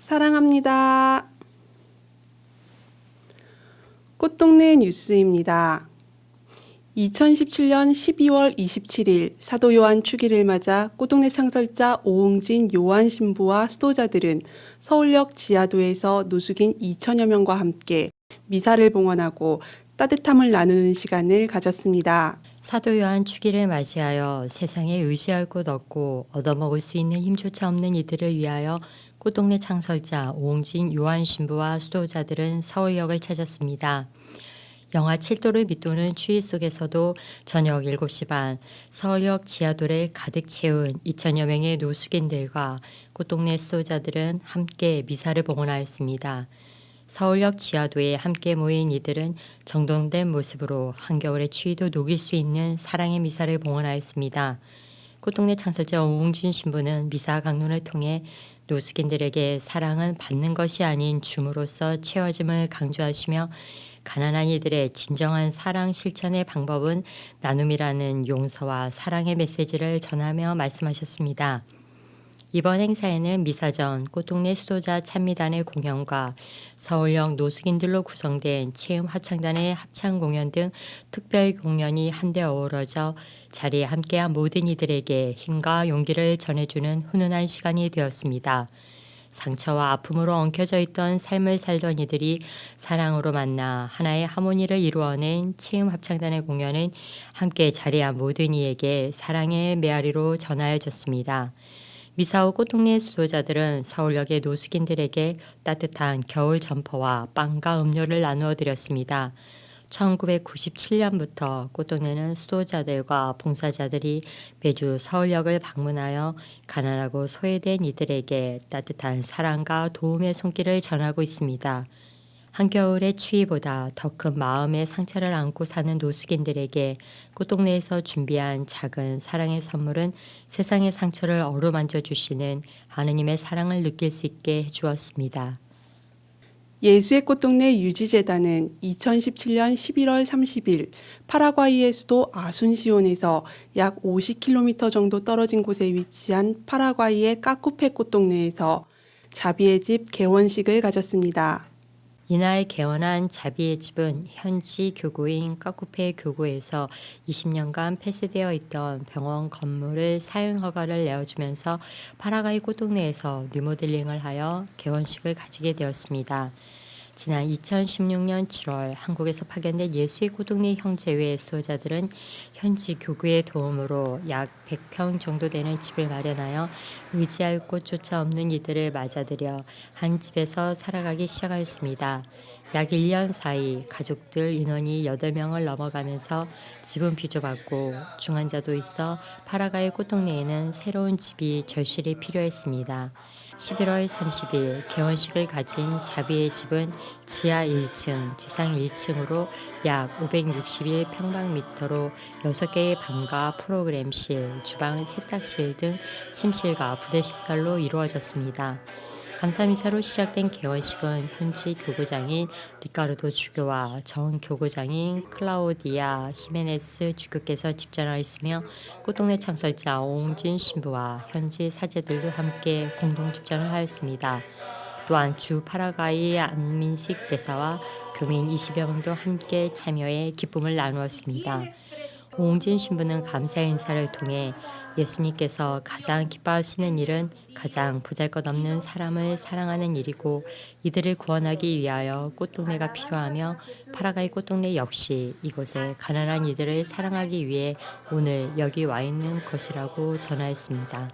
사랑합니다. 꽃동네 뉴스입니다. 2017년 12월 27일 사도 요한 축일을 맞아 꽃동네 창설자 오응진 요한 신부와 수도자들은 서울역 지하도에서 노숙인 2천여 명과 함께 미사를 봉헌하고 따뜻함을 나누는 시간을 가졌습니다. 사도 요한 축일을 맞이하여 세상에 의지할 곳 없고 얻어먹을 수 있는 힘조차 없는 이들을 위하여 꽃동네 창설자 오응진 요한 신부와 수도자들은 서울역을 찾았습니다. 영하 7도를 밑도는 추위 속에서도 저녁 7시 반 서울역 지하도를 가득 채운 2천여 명의 노숙인들과 꽃동네 수도자들은 함께 미사를 봉헌하였습니다. 서울역 지하도에 함께 모인 이들은 정돈된 모습으로 한겨울의 추위도 녹일 수 있는 사랑의 미사를 봉헌하였습니다. 꽃동네 창설자 오응진 신부는 미사 강론을 통해 노숙인들에게 사랑은 받는 것이 아닌 줌으로써 채워짐을 강조하시며 가난한 이들의 진정한 사랑 실천의 방법은 나눔이라는 용서와 사랑의 메시지를 전하며 말씀하셨습니다. 이번 행사에는 미사 전 꽃동네 수도자 찬미단의 공연과 서울역 노숙인들로 구성된 체험 합창단의 합창 공연 등 특별 공연이 한데 어우러져 자리에 함께한 모든 이들에게 힘과 용기를 전해주는 훈훈한 시간이 되었습니다. 상처와 아픔으로 엉켜져 있던 삶을 살던 이들이 사랑으로 만나 하나의 하모니를 이루어낸 체험 합창단의 공연은 함께 자리한 모든 이에게 사랑의 메아리로 전하여졌습니다. 미사 후 꽃동네 수도자들은 서울역의 노숙인들에게 따뜻한 겨울 점퍼와 빵과 음료를 나누어 드렸습니다. 1997년부터 꽃동네는 수도자들과 봉사자들이 매주 서울역을 방문하여 가난하고 소외된 이들에게 따뜻한 사랑과 도움의 손길을 전하고 있습니다. 한겨울의 추위보다 더 큰 마음의 상처를 안고 사는 노숙인들에게 꽃동네에서 준비한 작은 사랑의 선물은 세상의 상처를 어루만져 주시는 하느님의 사랑을 느낄 수 있게 해주었습니다. 예수의 꽃동네 유지재단은 2017년 11월 30일 파라과이의 수도 아순시온에서 약 50km 정도 떨어진 곳에 위치한 파라과이의 까쿠페 꽃동네에서 자비의 집 개원식을 가졌습니다. 이날 개원한 자비의 집은 현지 교구인 까쿠페 교구에서 20년간 폐쇄되어 있던 병원 건물을 사용 허가를 내어주면서 파라과이 꽃동네에서 리모델링을 하여 개원식을 가지게 되었습니다. 지난 2016년 7월 한국에서 파견된 예수의 꽃동네 형제회 수호자들은 현지 교구의 도움으로 약 100평 정도 되는 집을 마련하여 의지할 곳조차 없는 이들을 맞아들여 한 집에서 살아가기 시작하였습니다. 약 1년 사이 가족들 인원이 8명을 넘어가면서 집은 비좁았고 중환자도 있어 파라과이 꽃동네에는 새로운 집이 절실히 필요했습니다. 11월 30일 개원식을 가진 자비의 집은 지하 1층, 지상 1층으로 약 561평방미터로 6개의 방과 프로그램실, 주방, 세탁실 등 침실과 부대시설로 이루어졌습니다. 감사미사로 시작된 개원식은 현지 교구장인 리카르도 주교와 전 교구장인 클라우디아 히메네스 주교께서 집전하였으며 꽃동네 창설자 오응진 신부와 현지 사제들도 함께 공동 집전을 하였습니다. 또한 주 파라과이 안민식 대사와 교민 20여 명도 함께 참여해 기쁨을 나누었습니다. 오응진 신부는 감사 인사를 통해 예수님께서 가장 기뻐하시는 일은 가장 보잘것없는 사람을 사랑하는 일이고 이들을 구원하기 위하여 꽃동네가 필요하며 파라과이 꽃동네 역시 이곳에 가난한 이들을 사랑하기 위해 오늘 여기 와 있는 것이라고 전하였습니다.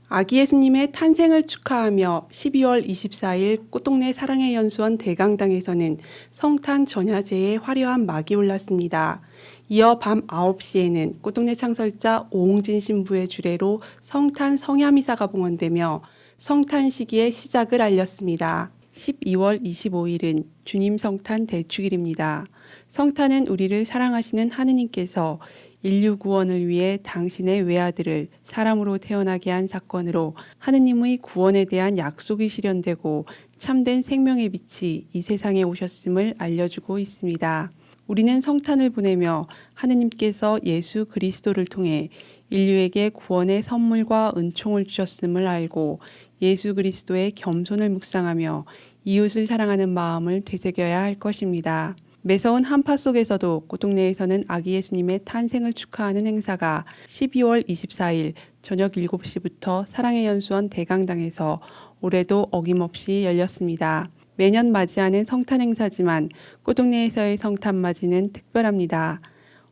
아기 예수님의 탄생을 축하하며 12월 24일 꽃동네 사랑의 연수원 대강당에서는 성탄 전야제에 화려한 막이 올랐습니다. 이어 밤 9시에는 꽃동네 창설자 오응진 신부의 주례로 성탄 성야미사가 봉헌되며 성탄 시기의 시작을 알렸습니다. 12월 25일은 주님 성탄 대축일입니다. 성탄은 우리를 사랑하시는 하느님께서 인류 구원을 위해 당신의 외아들을 사람으로 태어나게 한 사건으로 하느님의 구원에 대한 약속이 실현되고 참된 생명의 빛이 이 세상에 오셨음을 알려주고 있습니다. 우리는 성탄을 보내며 하느님께서 예수 그리스도를 통해 인류에게 구원의 선물과 은총을 주셨음을 알고 예수 그리스도의 겸손을 묵상하며 이웃을 사랑하는 마음을 되새겨야 할 것입니다. 매서운 한파 속에서도 꽃동네에서는 아기 예수님의 탄생을 축하하는 행사가 12월 24일 저녁 7시부터 사랑의 연수원 대강당에서 올해도 어김없이 열렸습니다. 매년 맞이하는 성탄 행사지만 꽃동네에서의 성탄 맞이는 특별합니다.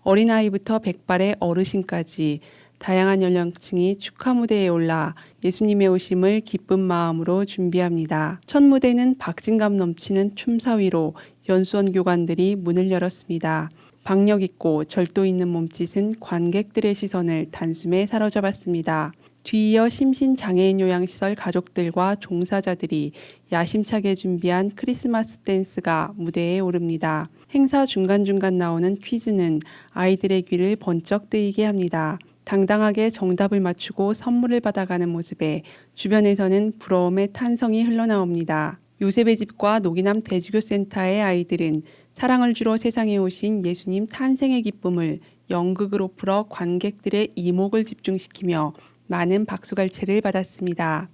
어린아이부터 백발의 어르신까지 다양한 연령층이 축하 무대에 올라 예수님의 오심을 기쁜 마음으로 준비합니다. 첫 무대는 박진감 넘치는 춤사위로 연수원 교관들이 문을 열었습니다. 박력 있고 절도 있는 몸짓은 관객들의 시선을 단숨에 사로잡았습니다. 뒤이어 심신장애인 요양시설 가족들과 종사자들이 야심차게 준비한 크리스마스 댄스가 무대에 오릅니다. 행사 중간중간 나오는 퀴즈는 아이들의 귀를 번쩍 뜨이게 합니다. 당당하게 정답을 맞추고 선물을 받아가는 모습에 주변에서는 부러움의 탄성이 흘러나옵니다. 요셉의 집과 노기남 대주교센터의 아이들은 사랑을 주러 세상에 오신 예수님 탄생의 기쁨을 연극으로 풀어 관객들의 이목을 집중시키며 많은 박수갈채를 받았습니다.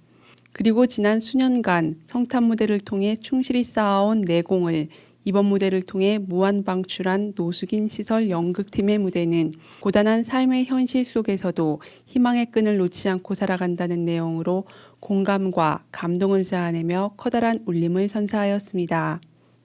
그리고 지난 수년간 성탄 무대를 통해 충실히 쌓아온 내공을 이번 무대를 통해 무한방출한 노숙인 시설 연극팀의 무대는 고단한 삶의 현실 속에서도 희망의 끈을 놓지 않고 살아간다는 내용으로 공감과 감동을 자아내며 커다란 울림을 선사하였습니다.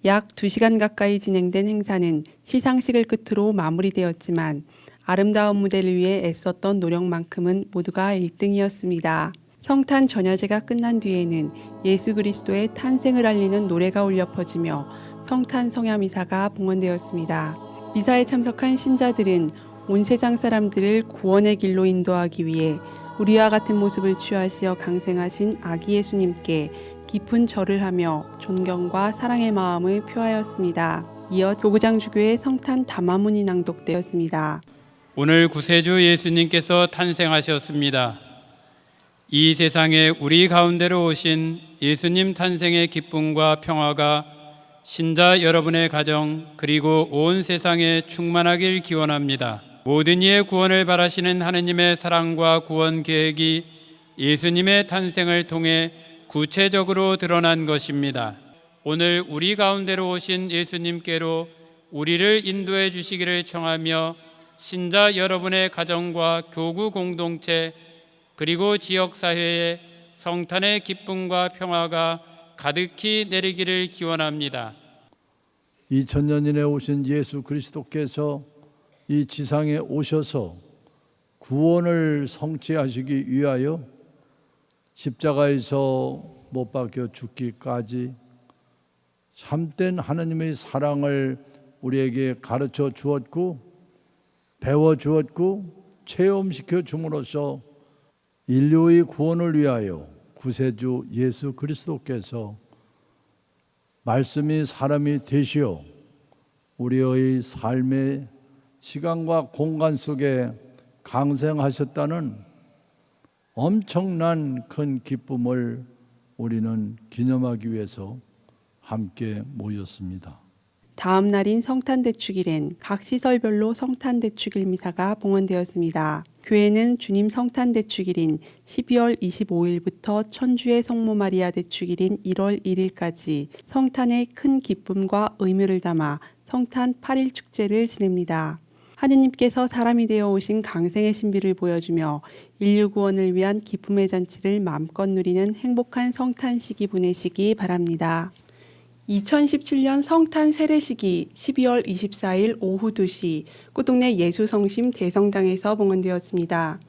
약 2시간 가까이 진행된 행사는 시상식을 끝으로 마무리되었지만 아름다운 무대를 위해 애썼던 노력만큼은 모두가 1등이었습니다. 성탄 전야제가 끝난 뒤에는 예수 그리스도의 탄생을 알리는 노래가 울려 퍼지며 성탄 성야미사가 봉헌되었습니다. 미사에 참석한 신자들은 온 세상 사람들을 구원의 길로 인도하기 위해 우리와 같은 모습을 취하시어 강생하신 아기 예수님께 깊은 절을 하며 존경과 사랑의 마음을 표하였습니다. 이어 교구장 주교의 성탄 담화문이 낭독되었습니다. 오늘 구세주 예수님께서 탄생하셨습니다. 이 세상에 우리 가운데로 오신 예수님 탄생의 기쁨과 평화가 신자 여러분의 가정 그리고 온 세상에 충만하길 기원합니다. 모든 이의 구원을 바라시는 하느님의 사랑과 구원 계획이 예수님의 탄생을 통해 구체적으로 드러난 것입니다. 오늘 우리 가운데로 오신 예수님께로 우리를 인도해 주시기를 청하며 신자 여러분의 가정과 교구 공동체 그리고 지역사회에 성탄의 기쁨과 평화가 가득히 내리기를 기원합니다. 2000년인에 오신 예수 그리스도께서 이 지상에 오셔서 구원을 성취하시기 위하여 십자가에서 못 박혀 죽기까지 참된 하나님의 사랑을 우리에게 가르쳐 주었고 배워 주었고 체험시켜 줌으로써 인류의 구원을 위하여 구세주 예수 그리스도께서 말씀이 사람이 되시어 우리의 삶의 시간과 공간 속에 강생하셨다는 엄청난 큰 기쁨을 우리는 기념하기 위해서 함께 모였습니다. 다음 날인 성탄대축일엔 각 시설별로 성탄대축일 미사가 봉헌되었습니다. 교회는 주님 성탄대축일인 12월 25일부터 천주의 성모 마리아 대축일인 1월 1일까지 성탄의 큰 기쁨과 의미를 담아 성탄 8일 축제를 지냅니다. 하느님께서 사람이 되어 오신 강생의 신비를 보여주며 인류 구원을 위한 기쁨의 잔치를 마음껏 누리는 행복한 성탄 시기 보내시기 바랍니다. 2017년 성탄 세례식이 12월 24일 오후 2시 꽃동네 예수성심 대성당에서 봉헌되었습니다.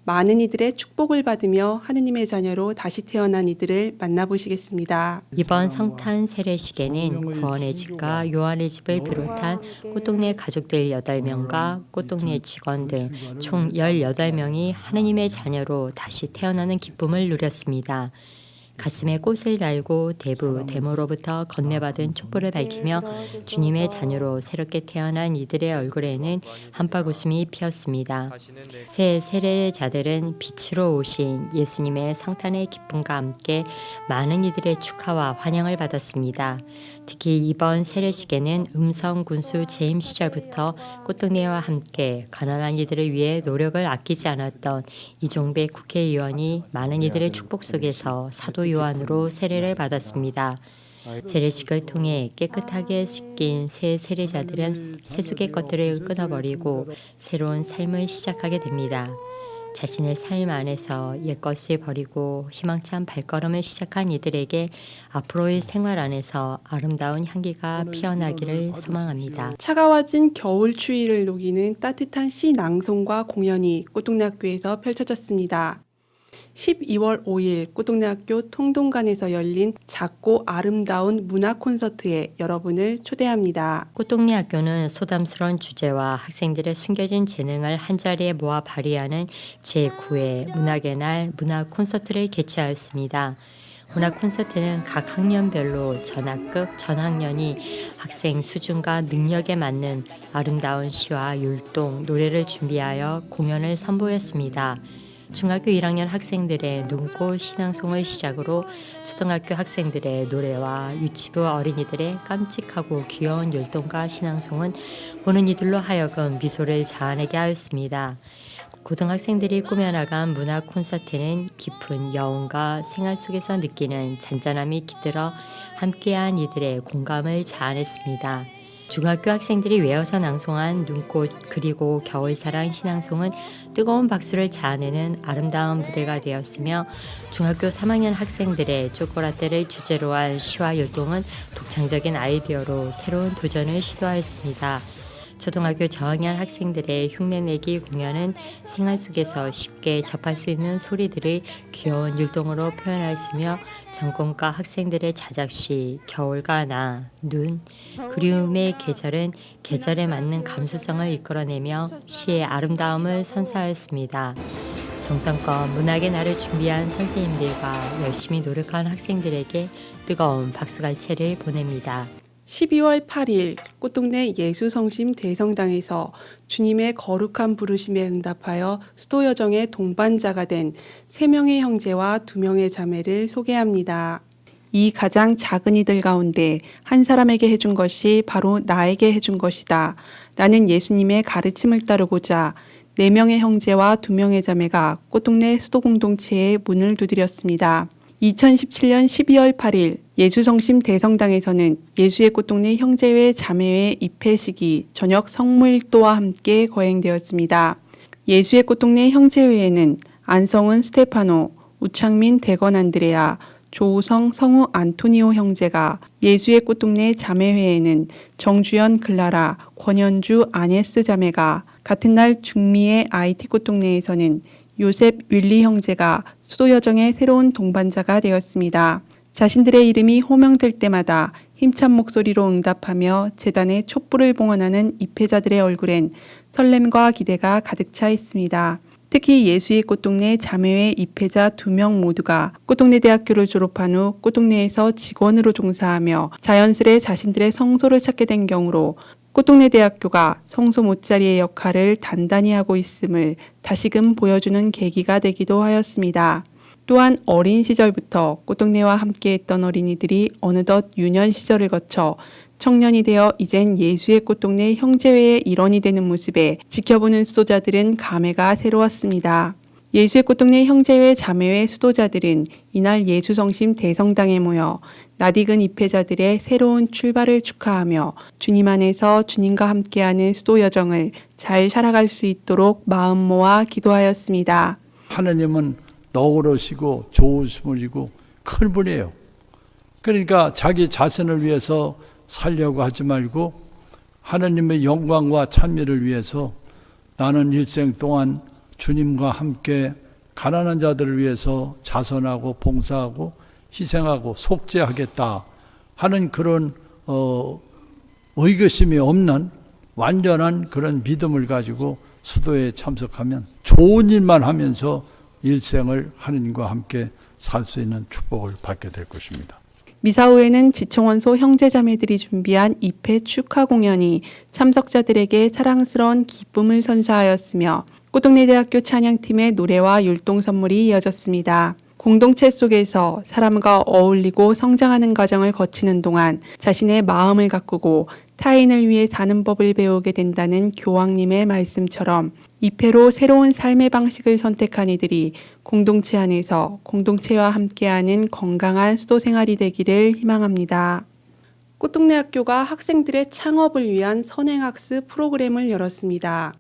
많은 이들의 축복을 받으며 하느님의 자녀로 다시 태어난 이들을 만나보시겠습니다. 이번 성탄 세례식에는 구원의 집과 요한의 집을 비롯한 꽃동네 가족들 8명과 꽃동네 직원 등 총 18명이 하느님의 자녀로 다시 태어나는 기쁨을 누렸습니다. 가슴에 꽃을 달고 대부 데모로부터 건네받은 촛불을 밝히며 주님의 자녀로 새롭게 태어난 이들의 얼굴에는 한박 웃음이 피었습니다. 새 세례자들은 빛으로 오신 예수님의 성탄의 기쁨과 함께 많은 이들의 축하와 환영을 받았습니다. 특히 이번 세례식에는 음성군수 재임 시절부터 꽃동네와 함께 가난한 이들을 위해 노력을 아끼지 않았던 이종배 국회의원이 많은 이들의 축복 속에서 사도 요한으로 세례를 받았습니다. 세례식을 통해 깨끗하게 씻긴 새 세례자들은 세속의 것들을 끊어버리고 새로운 삶을 시작하게 됩니다. 자신의 삶 안에서 옛것을 버리고 희망찬 발걸음을 시작한 이들에게 앞으로의 생활 안에서 아름다운 향기가 피어나기를 소망합니다. 차가워진 겨울 추위를 녹이는 따뜻한 시 낭송과 공연이 꽃동네학교에서 펼쳐졌습니다. 12월 5일 꽃동네학교 통동관에서 열린 작고 아름다운 문화 콘서트에 여러분을 초대합니다. 꽃동네 학교는 소담스러운 주제와 학생들의 숨겨진 재능을 한자리에 모아 발휘하는 제9회 문학의 날 문화 콘서트를 개최하였습니다. 문화 콘서트는 각 학년별로 전학급, 전학년이 학생 수준과 능력에 맞는 아름다운 시와 율동, 노래를 준비하여 공연을 선보였습니다. 중학교 1학년 학생들의 눈꽃 신앙송을 시작으로 초등학교 학생들의 노래와 유치부 어린이들의 깜찍하고 귀여운 율동과 신앙송은 보는 이들로 하여금 미소를 자아내게 하였습니다. 고등학생들이 꾸며나간 문화 콘서트는 깊은 여운과 생활 속에서 느끼는 잔잔함이 깃들어 함께한 이들의 공감을 자아냈습니다. 중학교 학생들이 외워서 낭송한 눈꽃 그리고 겨울사랑 신앙송은 뜨거운 박수를 자아내는 아름다운 무대가 되었으며 중학교 3학년 학생들의 초콜라떼를 주제로 한 시와 율동은 독창적인 아이디어로 새로운 도전을 시도하였습니다. 초등학교 저학년 학생들의 흉내내기 공연은 생활 속에서 쉽게 접할 수 있는 소리들을 귀여운 율동으로 표현하였으며 전공과 학생들의 자작시 겨울과 나, 눈, 그리움의 계절은 계절에 맞는 감수성을 이끌어내며 시의 아름다움을 선사하였습니다. 정성껏 문학의 날을 준비한 선생님들과 열심히 노력한 학생들에게 뜨거운 박수갈채를 보냅니다. 12월 8일 꽃동네 예수성심 대성당에서 주님의 거룩한 부르심에 응답하여 수도여정의 동반자가 된 3명의 형제와 2명의 자매를 소개합니다. 이 가장 작은 이들 가운데 한 사람에게 해준 것이 바로 나에게 해준 것이다 라는 예수님의 가르침을 따르고자 4명의 형제와 2명의 자매가 꽃동네 수도공동체에 문을 두드렸습니다. 2017년 12월 8일 예수성심 대성당에서는 예수의 꽃동네 형제회 자매회 입회식이 저녁 성물도와 함께 거행되었습니다. 예수의 꽃동네 형제회에는 안성은 스테파노, 우창민 대건 안드레아, 조우성 성우 안토니오 형제가, 예수의 꽃동네 자매회에는 정주연 글라라, 권현주 아네스 자매가, 같은 날 중미의 IT 꽃동네에서는 요셉 윌리 형제가 수도여정의 새로운 동반자가 되었습니다. 자신들의 이름이 호명될 때마다 힘찬 목소리로 응답하며 제단에 촛불을 봉헌하는 입회자들의 얼굴엔 설렘과 기대가 가득 차 있습니다. 특히 예수의 꽃동네 자매회 입회자 2명 모두가 꽃동네 대학교를 졸업한 후 꽃동네에서 직원으로 종사하며 자연스레 자신들의 성소를 찾게 된 경우로 꽃동네 대학교가 성소 못자리의 역할을 단단히 하고 있음을 다시금 보여주는 계기가 되기도 하였습니다. 또한 어린 시절부터 꽃동네와 함께했던 어린이들이 어느덧 유년 시절을 거쳐 청년이 되어 이젠 예수의 꽃동네 형제회의 일원이 되는 모습에 지켜보는 수도자들은 감회가 새로웠습니다. 예수의 꽃동네 형제회 자매회 수도자들은 이날 예수성심 대성당에 모여 낯익은 입회자들의 새로운 출발을 축하하며 주님 안에서 주님과 함께하는 수도 여정을 잘 살아갈 수 있도록 마음 모아 기도하였습니다. 하나님은 너그러시고 좋으시고 큰 분이에요. 그러니까 자기 자신을 위해서 살려고 하지 말고 하나님의 영광과 찬미를 위해서 나는 일생 동안 주님과 함께 가난한 자들을 위해서 자선하고 봉사하고 희생하고 속죄하겠다 하는 그런 의구심이 없는 완전한 그런 믿음을 가지고 수도에 참석하면 좋은 일만 하면서 일생을 하느님과 함께 살 수 있는 축복을 받게 될 것입니다. 미사후에는 지청원소 형제자매들이 준비한 입회 축하 공연이 참석자들에게 사랑스러운 기쁨을 선사하였으며 꼬동내대학교 찬양팀의 노래와 율동 선물이 이어졌습니다. 공동체 속에서 사람과 어울리고 성장하는 과정을 거치는 동안 자신의 마음을 가꾸고 타인을 위해 사는 법을 배우게 된다는 교황님의 말씀처럼 입회로 새로운 삶의 방식을 선택한 이들이 공동체 안에서 공동체와 함께하는 건강한 수도 생활이 되기를 희망합니다. 꼬동내학교가 학생들의 창업을 위한 선행학습 프로그램을 열었습니다.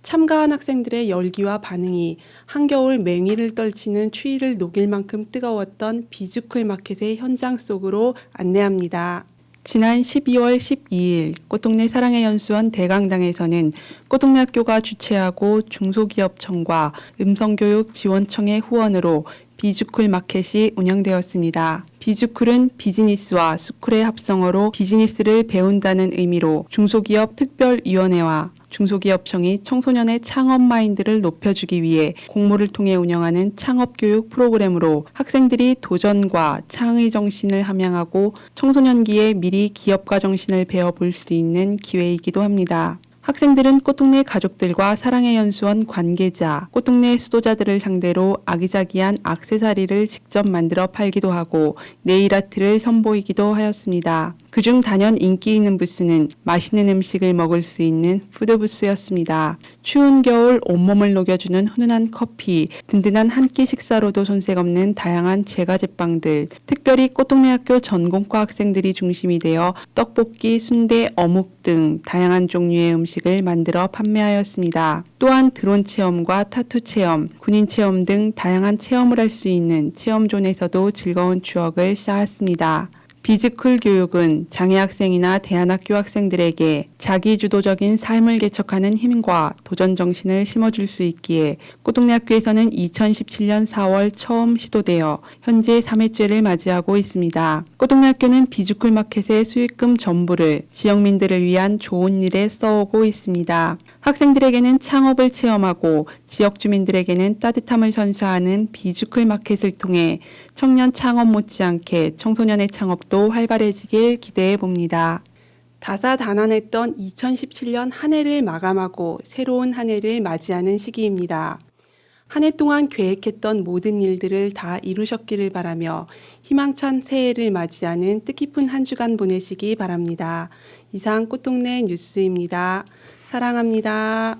참가한 학생들의 열기와 반응이 한겨울 맹위를 떨치는 추위를 녹일 만큼 뜨거웠던 비주클 마켓의 현장 속으로 안내합니다. 지난 12월 12일 꼬동내 사랑의 연수원 대강당에서는 꼬동내학교가 주최하고 중소기업청과 음성교육지원청의 후원으로 비주쿨 마켓이 운영되었습니다. 비주쿨은 비즈니스와 스쿨의 합성어로 비즈니스를 배운다는 의미로 중소기업 특별위원회와 중소기업청이 청소년의 창업 마인드를 높여주기 위해 공모를 통해 운영하는 창업교육 프로그램으로 학생들이 도전과 창의 정신을 함양하고 청소년기에 미리 기업가 정신을 배워볼 수 있는 기회이기도 합니다. 학생들은 꼬동내 가족들과 사랑의 연수원 관계자, 꼬동내 수도자들을 상대로 아기자기한 액세서리를 직접 만들어 팔기도 하고 네일아트를 선보이기도 하였습니다. 그중 단연 인기 있는 부스는 맛있는 음식을 먹을 수 있는 푸드부스였습니다. 추운 겨울 온몸을 녹여주는 훈훈한 커피, 든든한 한 끼 식사로도 손색 없는 다양한 제과제빵들, 특별히 꼬동내학교 전공과 학생들이 중심이 되어 떡볶이, 순대, 어묵 등 다양한 종류의 음식을 만들어 판매하였습니다. 또한 드론 체험과 타투 체험, 군인 체험 등 다양한 체험을 할 수 있는 체험존에서도 즐거운 추억을 쌓았습니다. 비즈쿨 교육은 장애 학생이나 대안학교 학생들에게 자기주도적인 삶을 개척하는 힘과 도전 정신을 심어줄 수 있기에 꼬동내학교에서는 2017년 4월 처음 시도되어 현재 3회째를 맞이하고 있습니다. 꼬동내학교는 비즈쿨 마켓의 수익금 전부를 지역민들을 위한 좋은 일에 써오고 있습니다. 학생들에게는 창업을 체험하고 지역 주민들에게는 따뜻함을 선사하는 비주클 마켓을 통해 청년 창업 못지않게 청소년의 창업도 활발해지길 기대해 봅니다. 다사다난했던 2017년 한 해를 마감하고 새로운 한 해를 맞이하는 시기입니다. 한 해 동안 계획했던 모든 일들을 다 이루셨기를 바라며 희망찬 새해를 맞이하는 뜻깊은 한 주간 보내시기 바랍니다. 이상 꼬동내 뉴스입니다. 사랑합니다.